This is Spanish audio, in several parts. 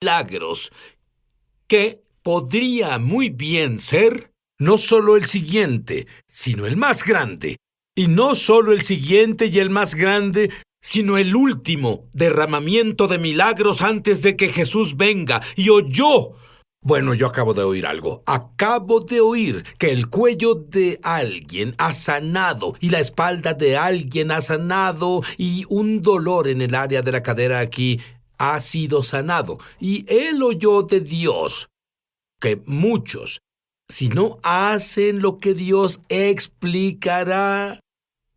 milagros, que podría muy bien ser no solo el siguiente, sino el más grande. Y no solo el siguiente y el más grande, sino el último derramamiento de milagros antes de que Jesús venga y oyó. Bueno, yo acabo de oír algo. Acabo de oír que el cuello de alguien ha sanado y la espalda de alguien ha sanado y un dolor en el área de la cadera aquí ha sido sanado. Y él oyó de Dios que muchos, si no hacen lo que Dios explicará,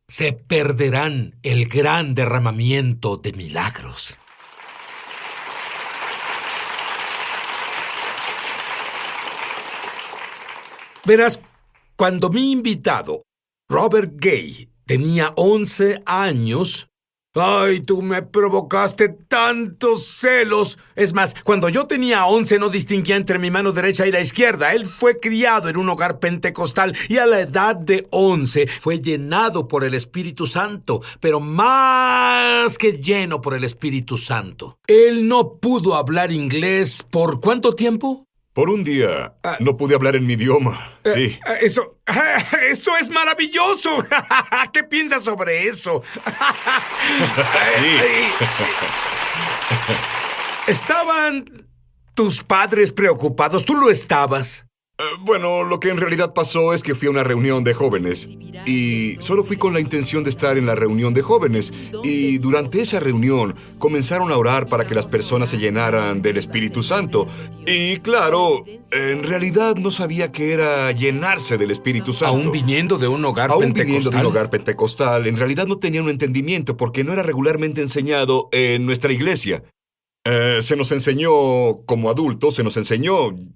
se perderán el gran derramamiento de milagros. Verás, cuando mi invitado, Robert Gay, tenía 11 años... ¡Ay, tú me provocaste tantos celos! Es más, cuando yo tenía 11 no distinguía entre mi mano derecha y la izquierda. Él fue criado en un hogar pentecostal y a la edad de 11 fue llenado por el Espíritu Santo, pero más que lleno por el Espíritu Santo. Él no pudo hablar inglés ¿por cuánto tiempo? Por un día no pude hablar en mi idioma, sí. Eso es maravilloso. ¿Qué piensas sobre eso? Sí. ¿Estaban tus padres preocupados? ¿Tú lo estabas? Bueno, lo que en realidad pasó es que fui a una reunión de jóvenes y solo fui con la intención de estar en la reunión de jóvenes y durante esa reunión comenzaron a orar para que las personas se llenaran del Espíritu Santo y claro, en realidad no sabía qué era llenarse del Espíritu Santo. Aún viniendo de un hogar pentecostal. Viniendo de un hogar pentecostal, en realidad no tenía un entendimiento porque no era regularmente enseñado en nuestra iglesia. Se nos enseñó, como adultos,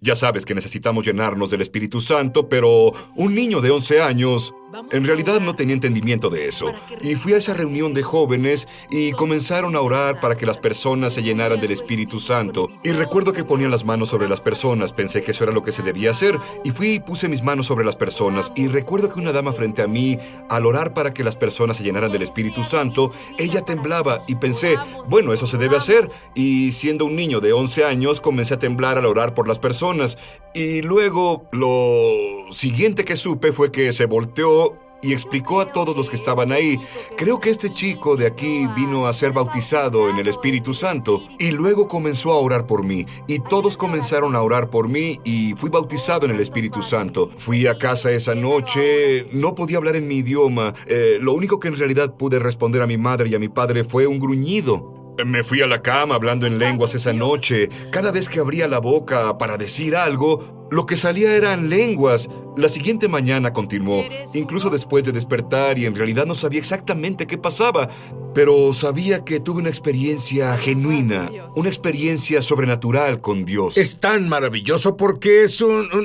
ya sabes que necesitamos llenarnos del Espíritu Santo, pero un niño de 11 años en realidad no tenía entendimiento de eso. Y fui a esa reunión de jóvenes y comenzaron a orar para que las personas se llenaran del Espíritu Santo. Y recuerdo que ponían las manos sobre las personas, pensé que eso era lo que se debía hacer, y fui y puse mis manos sobre las personas. Y recuerdo que una dama frente a mí, al orar para que las personas se llenaran del Espíritu Santo, ella temblaba y pensé, bueno, eso se debe hacer. Y siendo un niño de 11 años, comencé a temblar al orar por las personas. Y luego, lo siguiente que supe fue que se volteó y explicó a todos los que estaban ahí, creo que este chico de aquí vino a ser bautizado en el Espíritu Santo. Y luego comenzó a orar por mí, y todos comenzaron a orar por mí, y fui bautizado en el Espíritu Santo. Fui a casa esa noche, no podía hablar en mi idioma. Lo único que en realidad pude responder a mi madre y a mi padre fue un gruñido. Me fui a la cama hablando en lenguas esa noche. Cada vez que abría la boca para decir algo, lo que salía eran lenguas. La siguiente mañana continuó, incluso después de despertar, y en realidad no sabía exactamente qué pasaba, pero sabía que tuve una experiencia genuina, una experiencia sobrenatural con Dios. Es tan maravilloso porque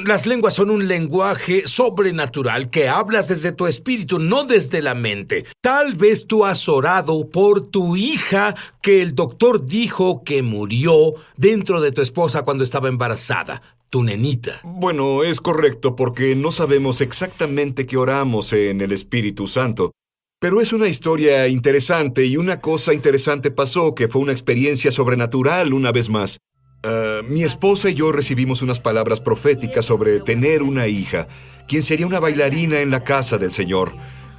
las lenguas son un lenguaje sobrenatural que hablas desde tu espíritu, no desde la mente. Tal vez tú has orado por tu hija que el doctor dijo que murió dentro de tu esposa cuando estaba embarazada. Tu nenita. Bueno, es correcto porque no sabemos exactamente qué oramos en el Espíritu Santo. Pero es una historia interesante y una cosa interesante pasó que fue una experiencia sobrenatural una vez más. Mi esposa y yo recibimos unas palabras proféticas sobre tener una hija, quien sería una bailarina en la casa del Señor.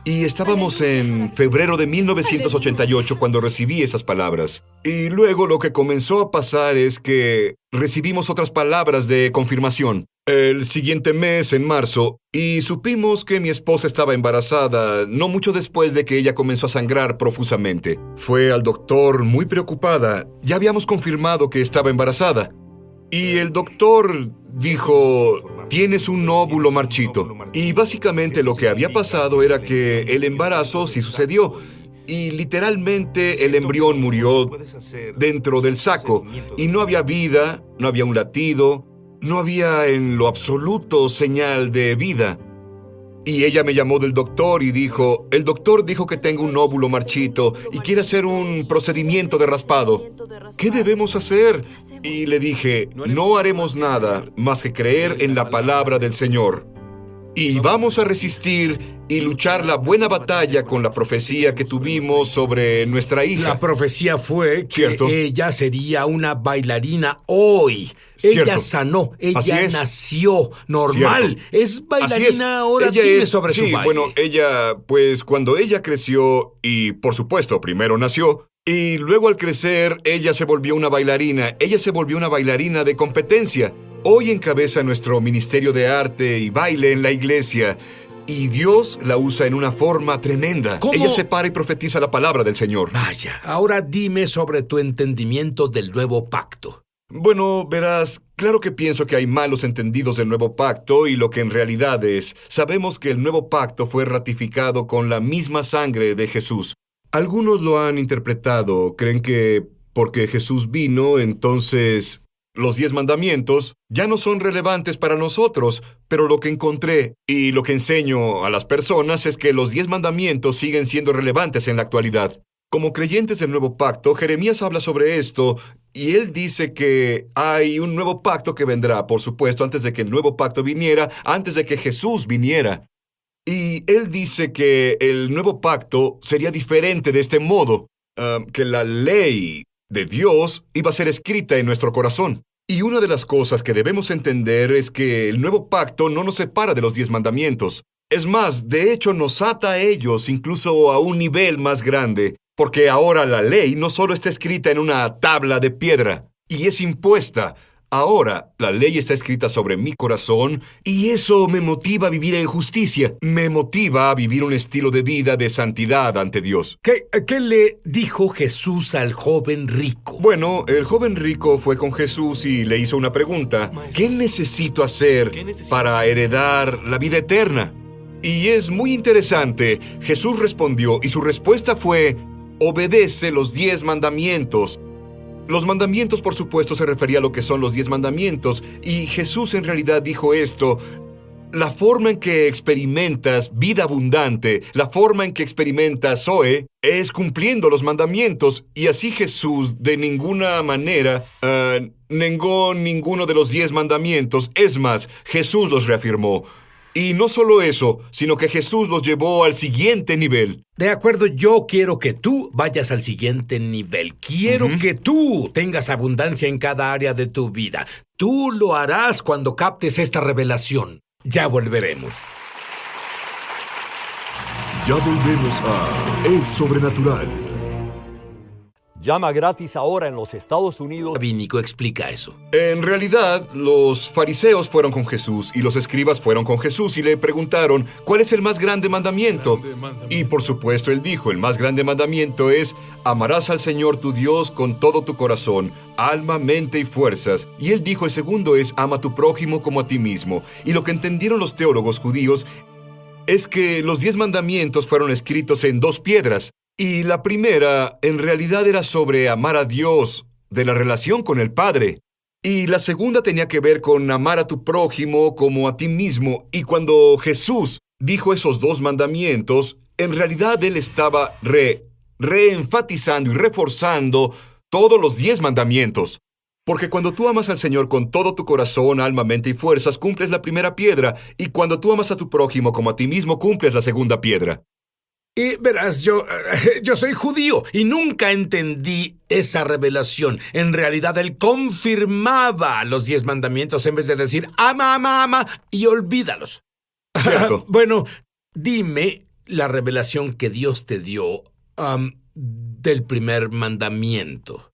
Y estábamos en febrero de 1988 cuando recibí esas palabras. Y luego lo que comenzó a pasar es que recibimos otras palabras de confirmación. El siguiente mes, en marzo, y supimos que mi esposa estaba embarazada, no mucho después de que ella comenzó a sangrar profusamente. Fue al doctor muy preocupada. Ya habíamos confirmado que estaba embarazada. Y el doctor dijo, tienes un óvulo marchito. Y básicamente lo que había pasado era que el embarazo sí sucedió. Y literalmente el embrión murió dentro del saco. Y no había vida, no había un latido, no había en lo absoluto señal de vida. Y ella me llamó del doctor y dijo, el doctor dijo que tengo un óvulo marchito y quiere hacer un procedimiento de raspado. ¿Qué debemos hacer? Y le dije, no haremos nada más que creer en la palabra del Señor. Y vamos a resistir y luchar la buena batalla con la profecía que tuvimos sobre nuestra hija. La profecía fue que Cierto. ella sería una bailarina hoy. Cierto. Ella sanó, Así ella es. nació normal. Cierto. Es Así bailarina es. ahora. Ella Dime es, sobre sí, su baile. bueno, ella, pues cuando ella creció y, por supuesto, primero nació, y luego al crecer, ella se volvió una bailarina. Ella se volvió una bailarina de competencia. Hoy encabeza nuestro ministerio de arte y baile en la iglesia. Y Dios la usa en una forma tremenda. ¿Cómo? Ella se para y profetiza la palabra del Señor. Vaya, ahora dime sobre tu entendimiento del nuevo pacto. Bueno, verás, claro que pienso que hay malos entendidos del nuevo pacto y lo que en realidad es, sabemos que el nuevo pacto fue ratificado con la misma sangre de Jesús. Algunos lo han interpretado, creen que porque Jesús vino, entonces los 10 mandamientos ya no son relevantes para nosotros, pero lo que encontré y lo que enseño a las personas es que los 10 mandamientos siguen siendo relevantes en la actualidad. Como creyentes del nuevo pacto, Jeremías habla sobre esto y él dice que hay un nuevo pacto que vendrá, por supuesto, antes de que el nuevo pacto viniera, antes de que Jesús viniera. Y él dice que el nuevo pacto sería diferente de este modo, que la ley de Dios iba a ser escrita en nuestro corazón. Y una de las cosas que debemos entender es que el nuevo pacto no nos separa de los 10 mandamientos. Es más, de hecho nos ata a ellos incluso a un nivel más grande, porque ahora la ley no solo está escrita en una tabla de piedra, y es impuesta. Ahora, la ley está escrita sobre mi corazón y eso me motiva a vivir en justicia. Me motiva a vivir un estilo de vida de santidad ante Dios. ¿Qué le dijo Jesús al joven rico? Bueno, el joven rico fue con Jesús y le hizo una pregunta. ¿Qué necesito hacer para heredar la vida eterna? Y es muy interesante. Jesús respondió y su respuesta fue: obedece los 10 mandamientos. Los mandamientos, por supuesto, se refería a lo que son los 10 mandamientos, y Jesús en realidad dijo esto: la forma en que experimentas vida abundante, la forma en que experimentas Zoe, es cumpliendo los mandamientos, y así Jesús de ninguna manera negó ninguno de los 10 mandamientos. Es más, Jesús los reafirmó. Y no solo eso, sino que Jesús los llevó al siguiente nivel. De acuerdo, yo quiero que tú vayas al siguiente nivel. Quiero que tú tengas abundancia en cada área de tu vida. Tú lo harás cuando captes esta revelación. Ya volveremos. Ya volvemos a Es Sobrenatural. Llama gratis ahora en los Estados Unidos. Rabínico, explica eso. En realidad, los fariseos fueron con Jesús y los escribas fueron con Jesús y le preguntaron, ¿cuál es el más grande mandamiento? Y por supuesto él dijo, el más grande mandamiento es: amarás al Señor tu Dios con todo tu corazón, alma, mente y fuerzas. Y él dijo, el segundo es: ama a tu prójimo como a ti mismo. Y lo que entendieron los teólogos judíos es que los 10 mandamientos fueron escritos en 2 piedras. Y la primera, en realidad, era sobre amar a Dios, de la relación con el Padre. Y la segunda tenía que ver con amar a tu prójimo como a ti mismo. Y cuando Jesús dijo esos 2 mandamientos, en realidad Él estaba reenfatizando y reforzando todos los 10 mandamientos. Porque cuando tú amas al Señor con todo tu corazón, alma, mente y fuerzas, cumples la primera piedra. Y cuando tú amas a tu prójimo como a ti mismo, cumples la segunda piedra. Y verás, yo soy judío y nunca entendí esa revelación. En realidad, él confirmaba los 10 mandamientos en vez de decir ama, ama, ama y olvídalos. Cierto. Bueno, dime la revelación que Dios te dio del primer mandamiento.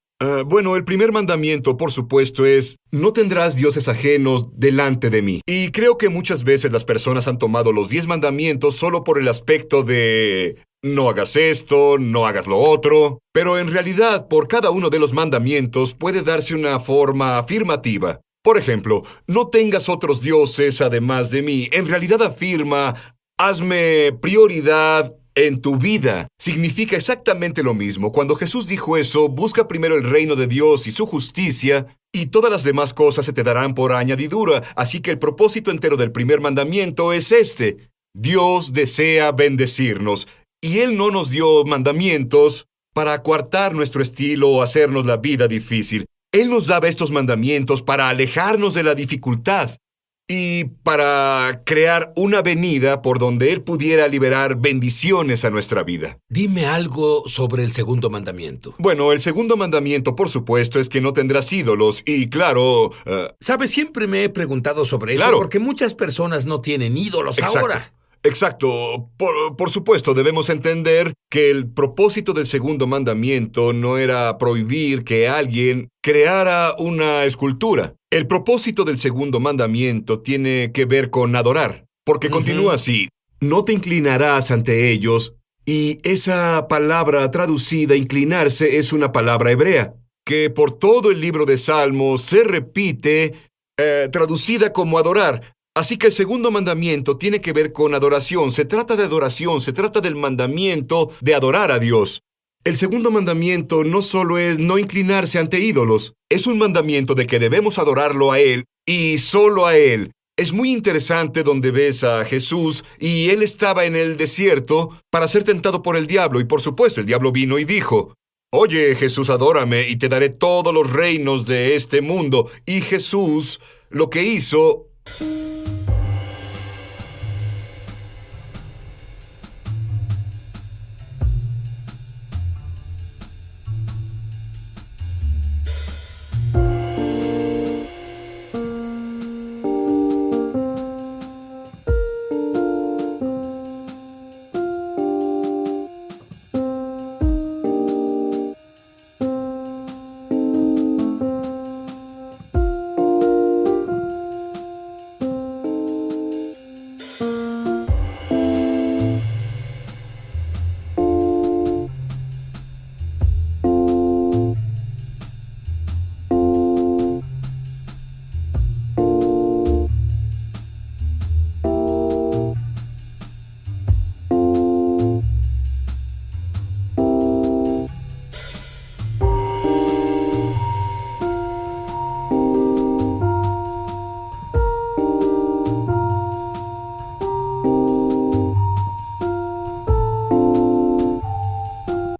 Bueno, el primer mandamiento, por supuesto, es: no tendrás dioses ajenos delante de mí. Y creo que muchas veces las personas han tomado los 10 mandamientos solo por el aspecto de no hagas esto, no hagas lo otro. Pero en realidad, por cada uno de los mandamientos puede darse una forma afirmativa. Por ejemplo, no tengas otros dioses además de mí. En realidad afirma: hazme prioridad en tu vida. Significa exactamente lo mismo. Cuando Jesús dijo eso, busca primero el reino de Dios y su justicia, y todas las demás cosas se te darán por añadidura. Así que el propósito entero del primer mandamiento es este: Dios desea bendecirnos, y Él no nos dio mandamientos para coartar nuestro estilo o hacernos la vida difícil. Él nos daba estos mandamientos para alejarnos de la dificultad. y para crear una avenida por donde Él pudiera liberar bendiciones a nuestra vida. Dime algo sobre el segundo mandamiento. Bueno, el segundo mandamiento, por supuesto, es que no tendrás ídolos y, claro, ¿Sabes? Siempre me he preguntado sobre eso Claro. porque muchas personas no tienen ídolos Exacto. ahora. Exacto. Por supuesto, debemos entender que el propósito del segundo mandamiento no era prohibir que alguien creara una escultura. El propósito del segundo mandamiento tiene que ver con adorar, porque continúa así: no te inclinarás ante ellos, y esa palabra traducida, inclinarse, es una palabra hebrea, que por todo el libro de Salmos se repite, traducida como adorar. Así que el segundo mandamiento tiene que ver con adoración. Se trata de adoración, se trata del mandamiento de adorar a Dios. El segundo mandamiento no solo es no inclinarse ante ídolos, es un mandamiento de que debemos adorarlo a Él y solo a Él. Es muy interesante donde ves a Jesús y Él estaba en el desierto para ser tentado por el diablo, y por supuesto el diablo vino y dijo: Oye, Jesús, adórame y te daré todos los reinos de este mundo. Y Jesús lo que hizo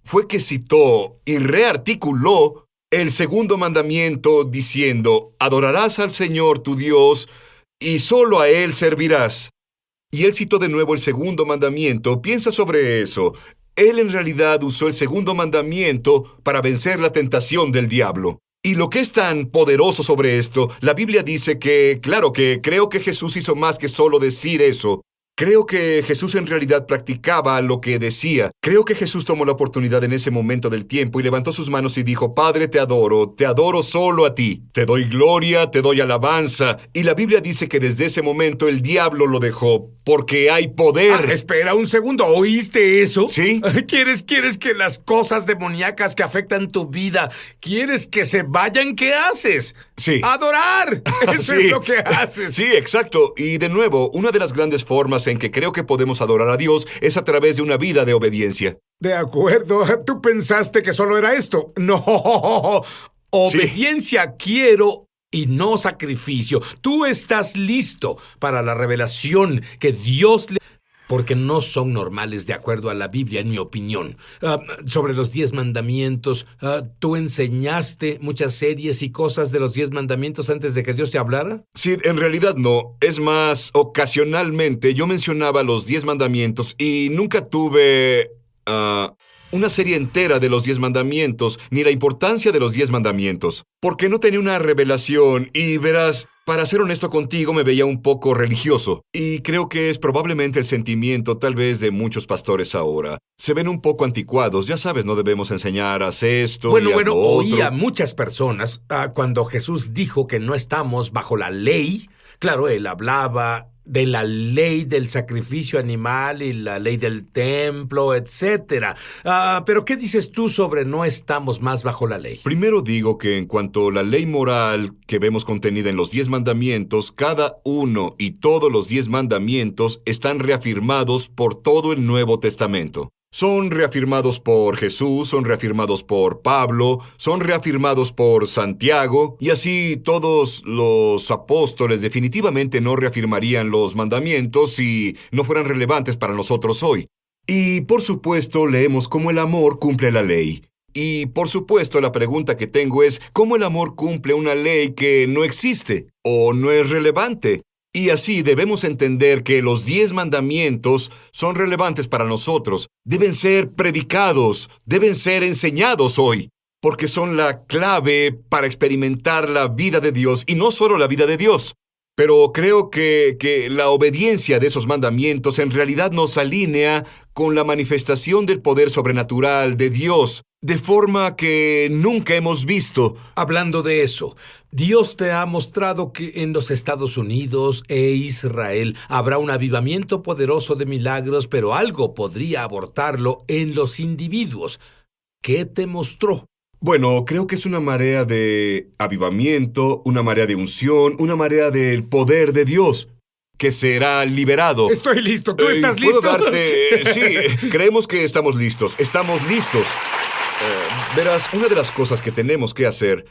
fue que citó y rearticuló el segundo mandamiento diciendo: adorarás al Señor tu Dios y solo a Él servirás. Y él citó de nuevo el segundo mandamiento. Piensa sobre eso. Él en realidad usó el segundo mandamiento para vencer la tentación del diablo. Y lo que es tan poderoso sobre esto, la Biblia dice que, claro, que creo que Jesús hizo más que solo decir eso. Creo que Jesús en realidad practicaba lo que decía. Creo que Jesús tomó la oportunidad en ese momento del tiempo y levantó sus manos y dijo: Padre, te adoro solo a ti. Te doy gloria, te doy alabanza. Y la Biblia dice que desde ese momento el diablo lo dejó, porque hay poder. Espera un segundo, ¿oíste eso? ¿Sí? ¿Quieres que las cosas demoníacas que afectan tu vida, quieres que se vayan? ¿Qué haces? Sí. ¡Adorar! Eso Sí. es lo que haces. Sí, exacto. Y de nuevo, una de las grandes formas en que creo que podemos adorar a Dios es a través de una vida de obediencia. De acuerdo, tú pensaste que solo era esto. No, obediencia quiero y no sacrificio. Tú estás listo para la revelación que Dios le... Porque no son normales de acuerdo a la Biblia, en mi opinión. Sobre los 10 mandamientos, ¿tú enseñaste muchas series y cosas de los 10 mandamientos antes de que Dios te hablara? Sí, en realidad no. Es más, ocasionalmente yo mencionaba los 10 mandamientos y nunca tuve una serie entera de los 10 mandamientos, ni la importancia de los 10 mandamientos, porque no tenía una revelación y verás, para ser honesto contigo, me veía un poco religioso. Y creo que es probablemente el sentimiento tal vez de muchos pastores ahora. Se ven un poco anticuados, ya sabes, no debemos enseñar, haz esto y haz lo otro. Oí a muchas personas cuando Jesús dijo que no estamos bajo la ley. Claro, él hablaba de la ley del sacrificio animal y la ley del templo, etc. Pero ¿qué dices tú sobre no estamos más bajo la ley? Primero digo que en cuanto a la ley moral que vemos contenida en los 10 mandamientos, cada uno y todos los 10 mandamientos están reafirmados por todo el Nuevo Testamento. Son reafirmados por Jesús, son reafirmados por Pablo, son reafirmados por Santiago, y así todos los apóstoles definitivamente no reafirmarían los mandamientos si no fueran relevantes para nosotros hoy. Y por supuesto leemos cómo el amor cumple la ley. Y por supuesto la pregunta que tengo es, ¿cómo el amor cumple una ley que no existe o no es relevante? Y así debemos entender que los 10 mandamientos son relevantes para nosotros. Deben ser predicados, deben ser enseñados hoy, porque son la clave para experimentar la vida de Dios, y no solo la vida de Dios. Pero creo que la obediencia de esos mandamientos en realidad nos alinea con la manifestación del poder sobrenatural de Dios, de forma que nunca hemos visto. Hablando de eso, Dios te ha mostrado que en los Estados Unidos e Israel habrá un avivamiento poderoso de milagros, pero algo podría abortarlo en los individuos. ¿Qué te mostró? Bueno, creo que es una marea de avivamiento, una marea de unción, una marea del poder de Dios, que será liberado. Estoy listo. ¿Tú estás ¿Puedo listo? darte? Sí, creemos que estamos listos. Estamos listos. Verás, una de las cosas que tenemos que hacer...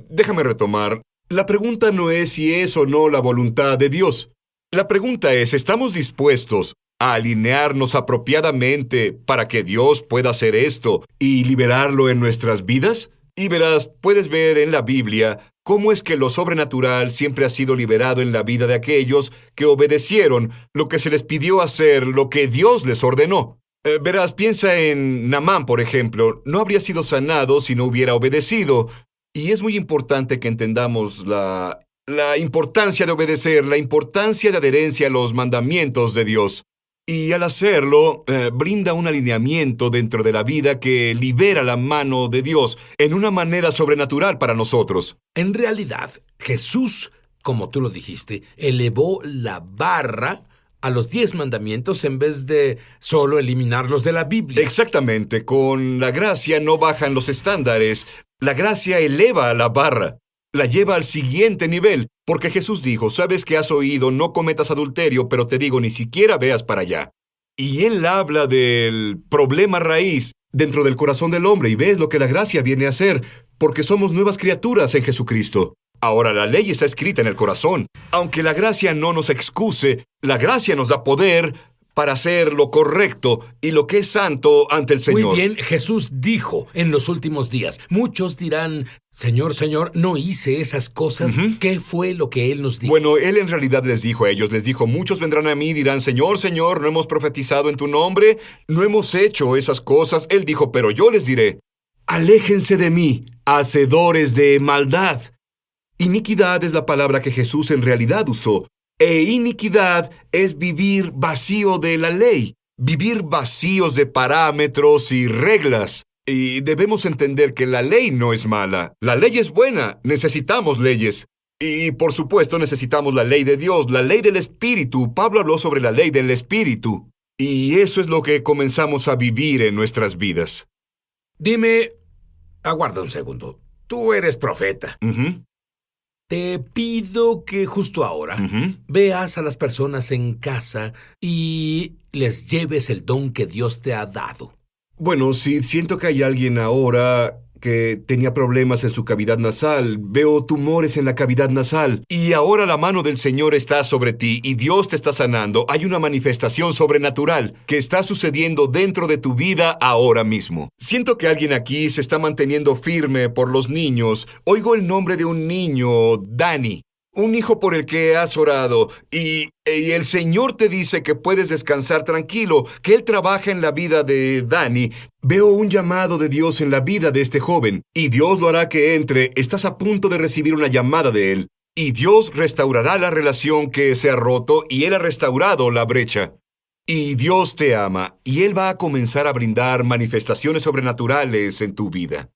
déjame retomar. La pregunta no es si es o no la voluntad de Dios. La pregunta es, ¿estamos dispuestos a alinearnos apropiadamente para que Dios pueda hacer esto y liberarlo en nuestras vidas? Y verás, puedes ver en la Biblia cómo es que lo sobrenatural siempre ha sido liberado en la vida de aquellos que obedecieron lo que se les pidió hacer, lo que Dios les ordenó. Verás, piensa en Naamán, por ejemplo. No habría sido sanado si no hubiera obedecido. Y es muy importante que entendamos la importancia de obedecer, la importancia de adherencia a los mandamientos de Dios. Y al hacerlo, brinda un alineamiento dentro de la vida que libera la mano de Dios en una manera sobrenatural para nosotros. En realidad, Jesús, como tú lo dijiste, elevó la barra a los 10 mandamientos en vez de solo eliminarlos de la Biblia. Exactamente. Con la gracia no bajan los estándares. La gracia eleva la barra. La lleva al siguiente nivel, porque Jesús dijo, sabes que has oído, no cometas adulterio, pero te digo, ni siquiera veas para allá. Y Él habla del problema raíz dentro del corazón del hombre, y ves lo que la gracia viene a hacer, porque somos nuevas criaturas en Jesucristo. Ahora, la ley está escrita en el corazón. Aunque la gracia no nos excuse, la gracia nos da poder para hacer lo correcto y lo que es santo ante el Señor. Muy bien, Jesús dijo en los últimos días, muchos dirán, Señor, Señor, ¿no hice esas cosas? ¿Qué fue lo que Él nos dijo? Bueno, Él en realidad les dijo a ellos, muchos vendrán a mí y dirán, Señor, Señor, ¿no hemos profetizado en tu nombre? ¿No hemos hecho esas cosas? Él dijo, pero yo les diré, aléjense de mí, hacedores de maldad. Iniquidad es la palabra que Jesús en realidad usó. E iniquidad es vivir vacío de la ley, vivir vacíos de parámetros y reglas. Y debemos entender que la ley no es mala. La ley es buena. Necesitamos leyes. Y por supuesto necesitamos la ley de Dios, la ley del Espíritu. Pablo habló sobre la ley del Espíritu. Y eso es lo que comenzamos a vivir en nuestras vidas. Dime, aguarda un segundo. Tú eres profeta. Te pido que justo ahora veas a las personas en casa y les lleves el don que Dios te ha dado. Bueno, sí, siento que hay alguien ahora que tenía problemas en su cavidad nasal. Veo tumores en la cavidad nasal. Y ahora la mano del Señor está sobre ti y Dios te está sanando. Hay una manifestación sobrenatural que está sucediendo dentro de tu vida ahora mismo. Siento que alguien aquí se está manteniendo firme por los niños. Oigo el nombre de un niño, Dani. Un hijo por el que has orado, y el Señor te dice que puedes descansar tranquilo, que Él trabaja en la vida de Dani. Veo un llamado de Dios en la vida de este joven, y Dios lo hará que entre. Estás a punto de recibir una llamada de Él, y Dios restaurará la relación que se ha roto, y Él ha restaurado la brecha. Y Dios te ama, y Él va a comenzar a brindar manifestaciones sobrenaturales en tu vida.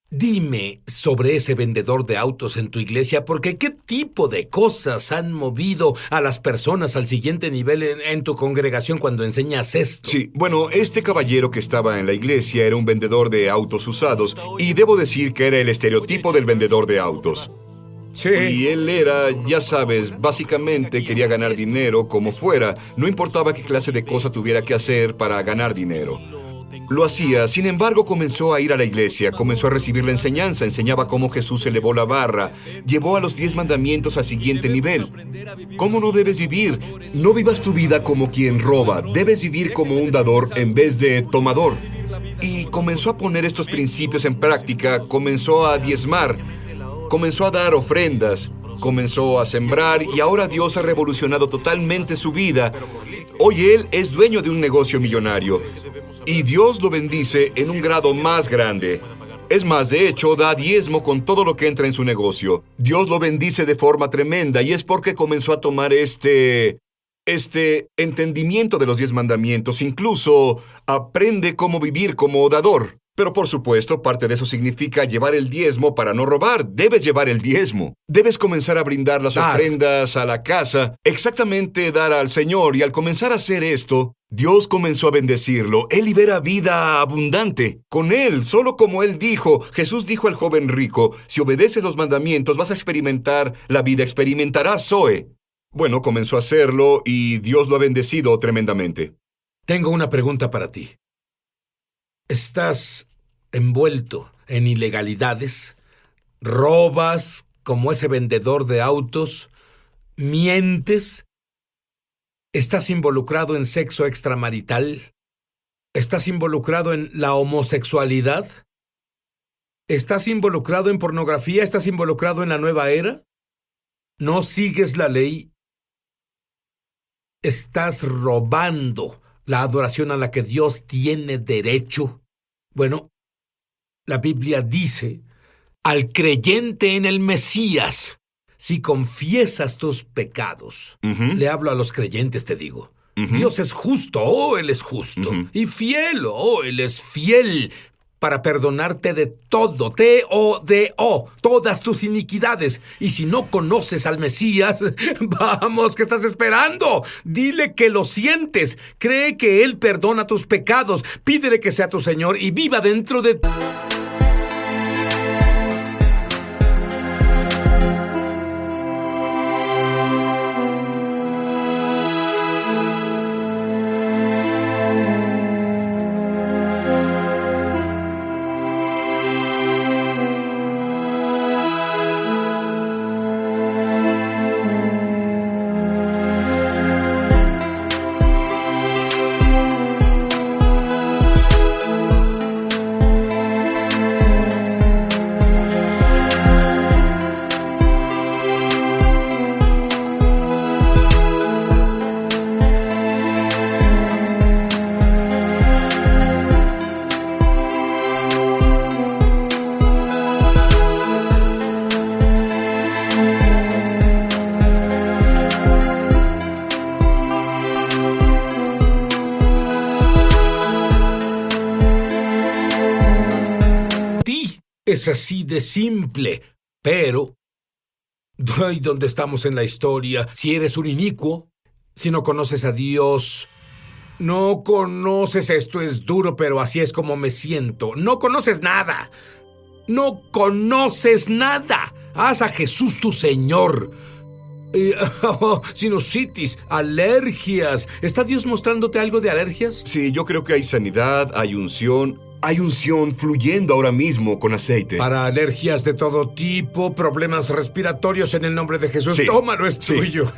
Dime sobre ese vendedor de autos en tu iglesia, porque ¿qué tipo de cosas han movido a las personas al siguiente nivel en tu congregación cuando enseñas esto? Sí, bueno, este caballero que estaba en la iglesia era un vendedor de autos usados, y debo decir que era el estereotipo del vendedor de autos. Sí. Y él era, ya sabes, básicamente quería ganar dinero como fuera, no importaba qué clase de cosa tuviera que hacer para ganar dinero. Lo hacía, sin embargo, comenzó a ir a la iglesia, comenzó a recibir la enseñanza, enseñaba cómo Jesús elevó la barra, llevó a los 10 mandamientos al siguiente nivel. ¿Cómo no debes vivir? No vivas tu vida como quien roba, debes vivir como un dador en vez de tomador. Y comenzó a poner estos principios en práctica, comenzó a diezmar, comenzó a dar ofrendas. comenzó a sembrar y ahora Dios ha revolucionado totalmente su vida. Hoy él es dueño de un negocio millonario y Dios lo bendice en un grado más grande. Es más, de hecho, da diezmo con todo lo que entra en su negocio. Dios lo bendice de forma tremenda y es porque comenzó a tomar este entendimiento de los 10 mandamientos. Incluso aprende cómo vivir como dador. Pero por supuesto, parte de eso significa llevar el diezmo para no robar. Debes llevar el diezmo. Debes comenzar a brindar las ofrendas a la casa. Exactamente dar al Señor. Y al comenzar a hacer esto, Dios comenzó a bendecirlo. Él libera vida abundante. Con él, solo como él dijo, Jesús dijo al joven rico, si obedeces los mandamientos vas a experimentar la vida, experimentarás Zoe. Bueno, comenzó a hacerlo y Dios lo ha bendecido tremendamente. Tengo una pregunta para ti. ¿Estás envuelto en ilegalidades? ¿Robas como ese vendedor de autos? ¿Mientes? ¿Estás involucrado en sexo extramarital? ¿Estás involucrado en la homosexualidad? ¿Estás involucrado en pornografía? ¿Estás involucrado en la nueva era? ¿No sigues la ley? ¿Estás robando la adoración a la que Dios tiene derecho? Bueno, la Biblia dice, al creyente en el Mesías, si confiesas tus pecados, le hablo a los creyentes, te digo, Dios es justo, Él es justo, y fiel, Él es fiel, para perdonarte de todo, T-O-D-O, todas tus iniquidades. Y si no conoces al Mesías, vamos, ¿qué estás esperando? Dile que lo sientes, cree que Él perdona tus pecados, pídele que sea tu Señor y viva dentro de... Es así de simple, pero ¿y dónde estamos en la historia? Si eres un inicuo, si no conoces a Dios, no conoces, esto es duro, pero así es como me siento. No conoces nada. No conoces nada. Haz a Jesús tu Señor. Sinusitis, alergias. ¿Está Dios mostrándote algo de alergias? Sí, yo creo que hay sanidad, hay unción. Hay unción fluyendo ahora mismo con aceite. Para alergias de todo tipo, problemas respiratorios en el nombre de Jesús. Sí. Tómalo, es tuyo.